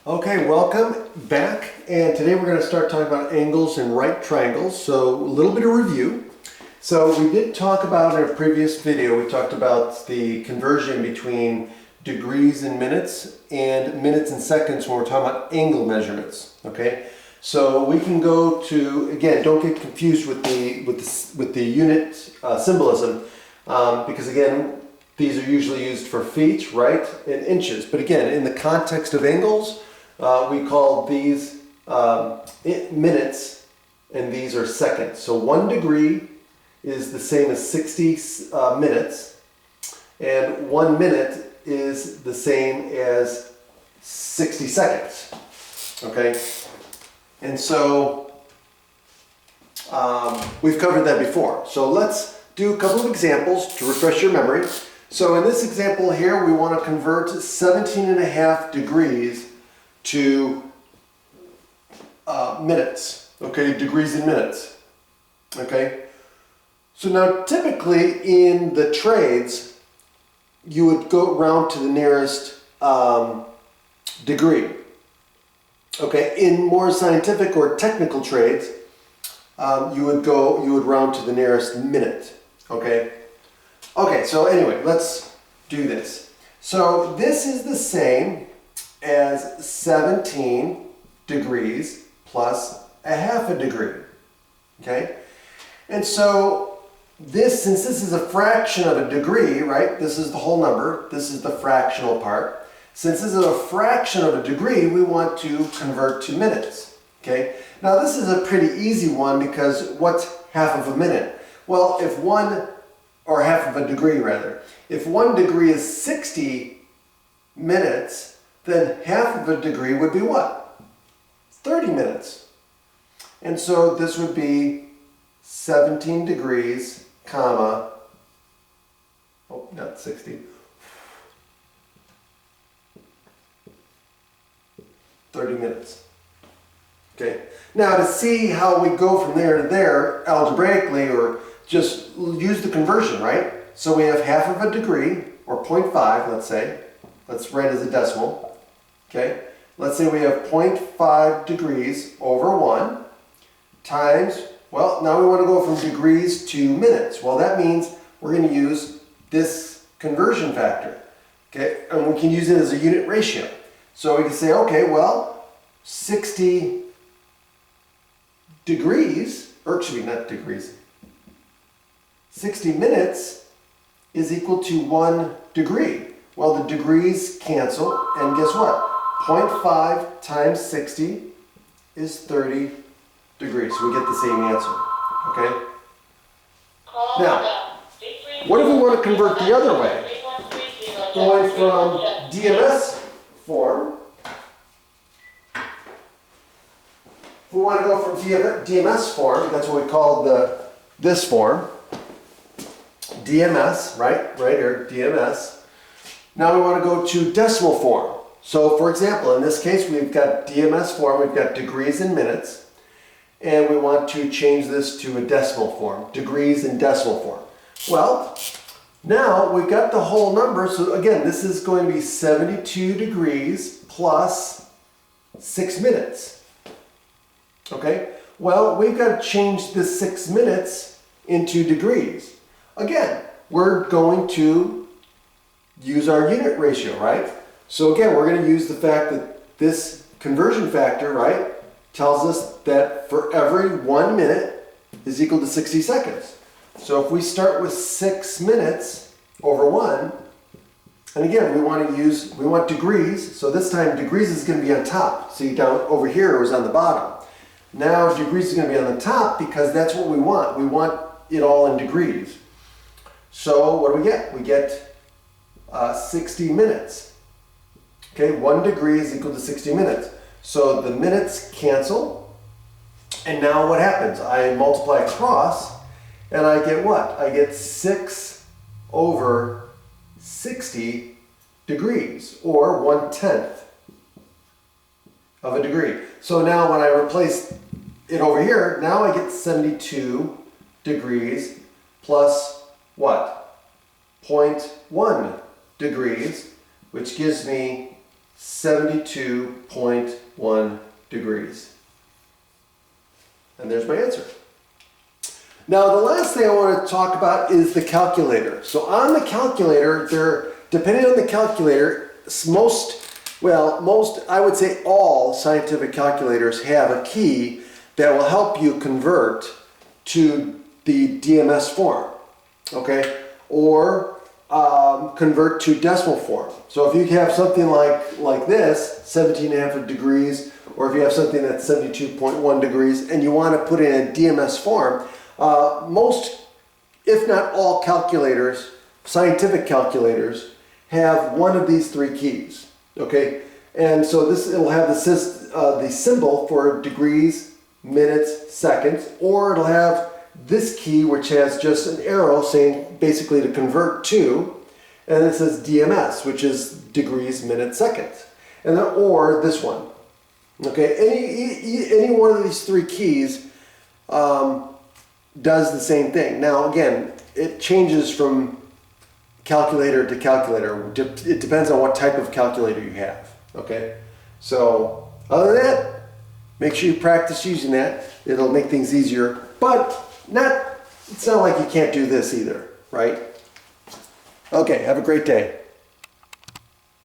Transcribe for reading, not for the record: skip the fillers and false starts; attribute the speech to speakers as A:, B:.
A: Okay, welcome back, and today we're going to start talking about angles and right triangles. So a little bit of review. So we did talk about in a previous video, we talked about the conversion between degrees and minutes and seconds when we're talking about angle measurements. Okay, so we can go to, again, don't get confused with the unit symbolism, because again, these are usually used for feet, right, and inches. But again, in the context of angles, we call these minutes, and these are seconds. So 1 degree is the same as 60 minutes, and 1 minute is the same as 60 seconds. Okay, and so we've covered that before. So let's do a couple of examples to refresh your memory. So in this example here, we want to convert 17.5 degrees to minutes, okay, degrees in minutes, okay? So now typically in the trades, you would go round to the nearest degree, okay? In more scientific or technical trades, you would round to the nearest minute, okay? Okay, so anyway, let's do this. So this is the same as 17 degrees plus a half a degree, okay? And so this, since this is a fraction of a degree, right? This is the whole number, this is the fractional part. Since this is a fraction of a degree, we want to convert to minutes, okay? Now this is a pretty easy one because what's half of a minute? Well, or half of a degree rather. If 1 degree is 60 minutes, then half of a degree would be what? 30 minutes. And so this would be 17 degrees, comma, oh, not 60, 30 minutes. Okay. Now to see how we go from there to there algebraically, or just use the conversion, right? So we have half of a degree, or 0.5, let's say. Let's write as a decimal. Okay, let's say we have 0.5 degrees over 1 times, well, now we want to go from degrees to minutes. Well, that means we're going to use this conversion factor. Okay, and we can use it as a unit ratio. So we can say, okay, well, 60 degrees, or excuse me, not degrees, 60 minutes is equal to 1 degree. Well, the degrees cancel, and guess what? 0.5 times 60 is 30 degrees. So we get the same answer, okay? Now, what if we want to convert the other way? Going from DMS form, if we want to go from DMS form, that's what we call this form, DMS, right here, DMS. Now we want to go to decimal form. So for example, in this case, we've got DMS form, we've got degrees in minutes, and we want to change this to a decimal form, degrees in decimal form. Well, now we've got the whole number, so again, this is going to be 72 degrees plus 6 minutes. Okay, well, we've got to change this 6 minutes into degrees. Again, we're going to use our unit ratio, right? So again, we're going to use the fact that this conversion factor, right, tells us that for every 1 minute is equal to 60 seconds. So if we start with 6 minutes over 1, and again, we want degrees, so this time degrees is going to be on top. See, down over here it was on the bottom. Now degrees is going to be on the top because that's what we want. We want it all in degrees. So what do we get? We get 60 minutes. Okay, 1 degree is equal to 60 minutes. So the minutes cancel, and now what happens? I multiply across, and I get what? I get 6 over 60 degrees, or 1/10 of a degree. So now when I replace it over here, now I get 72 degrees plus what? 0.1 degrees, which gives me 72.1 degrees. And there's my answer. Now the last thing I want to talk about is the calculator. So on the calculator, depending on the calculator, I would say all scientific calculators have a key that will help you convert to the DMS form, okay? Or convert to decimal form. So if you have something like this, 17.5 degrees, or if you have something that's 72.1 degrees and you want to put it in a DMS form, most, if not all calculators, scientific calculators, have one of these three keys, okay? And so it'll have the symbol for degrees, minutes, seconds, or it'll have this key which has just an arrow saying basically to convert to, and it says DMS, which is degrees, minutes, seconds, and then or this one. Okay, any one of these three keys does the same thing. Now again, it changes from calculator to calculator. It depends on what type of calculator you have. Okay, so other than that, make sure you practice using that. It'll make things easier, but it's not like you can't do this either, right? Okay, have a great day.